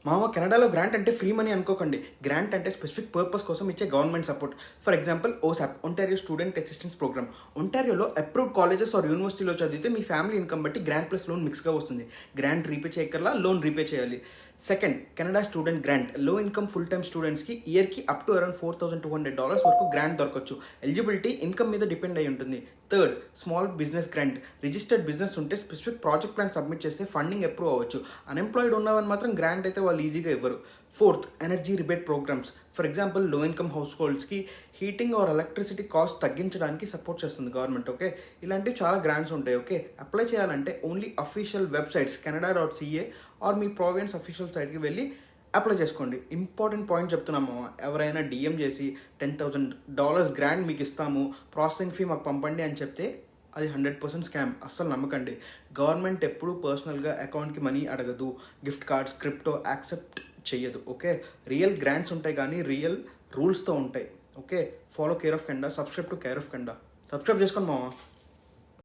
మామ కెనడాలో గ్రాంట్ అంటే ఫ్రీ మనీ అనుకోకండి. గ్రాంట్ అంటే స్పెసిఫిక్ పర్పస్ కోసం ఇచ్చే government support. For example OSAP, Ontario student assistance program. ఒంటారియోలో అప్రూవ్డ్ కాలేజెస్ ఆర్ యూనివర్సిటీలో చదివితే మీ ఫ్యామిలీ ఇన్కమ్ బట్టి గ్రాంట్ ప్లస్ లోన్ మిక్స్గా వస్తుంది. గ్రాంట్ రీపే చేయక్కర్లా, లోన్ రీపే చేయాలి. Second, Canada student grant. Low income full time స్టూడెంట్స్కి ఇయర్కి అప్ టు అరౌండ్ $4,200 వరకు గ్రాంట్ దొరకచ్చు. ఎలిజిబిలిటీ ఇన్కమ్ మీద డిపెండ్ అయి ఉంటుంది. Third, small business grant. Registered business ఉంటే స్పెసిఫిక్ ప్రాజెక్ట్ ప్లాన్ సబ్మిట్ చేస్తే ఫండింగ్ అప్రూవ్ అవ్వచ్చు. అన్ఎంప్లాయిడ్ ఉన్నవని మాత్రం గ్రాంట్ అయితే వాళ్ళు ఈజీగా ఇవ్వరు. Fourth, energy rebate programs. For example low income హౌస్ హోల్డ్స్కి హీటింగ్ ఆర్ ఎలక్ట్రిసిటీ కాస్ట్ తగ్గించడానికి సపోర్ట్ చేస్తుంది గవర్నమెంట్. ఓకే, ఇలాంటివి చాలా గ్రాంట్స్ ఉంటాయి. ఓకే, అప్లై చేయాలంటే only official websites canada.ca or మీ ప్రావిన్స్ అఫీషియల్ సైట్కి వెళ్ళి అప్లై చేసుకోండి. ఇంపార్టెంట్ పాయింట్ చెప్తున్నాము, ఎవరైనా డిఎం చేసి $10,000 గ్రాంట్ మీకు ఇస్తాము, ప్రాసెసింగ్ ఫీ మాకు పంపండి అని చెప్తే అది 100% స్కామ్. అస్సలు నమ్మకండి. గవర్నమెంట్ ఎప్పుడూ పర్సనల్గా అకౌంట్కి మనీ అడగదు. గిఫ్ట్ కార్డ్స్, క్రిప్టో యాక్సెప్ట్ చెయ్యదు. ఓకే, రియల్ గ్రాంట్స్ ఉంటాయి కానీ రియల్ రూల్స్తో ఉంటాయి. Okay, follow care of Canada, subscribe to care of Canada. Subscribe చేసుకోండి మామ.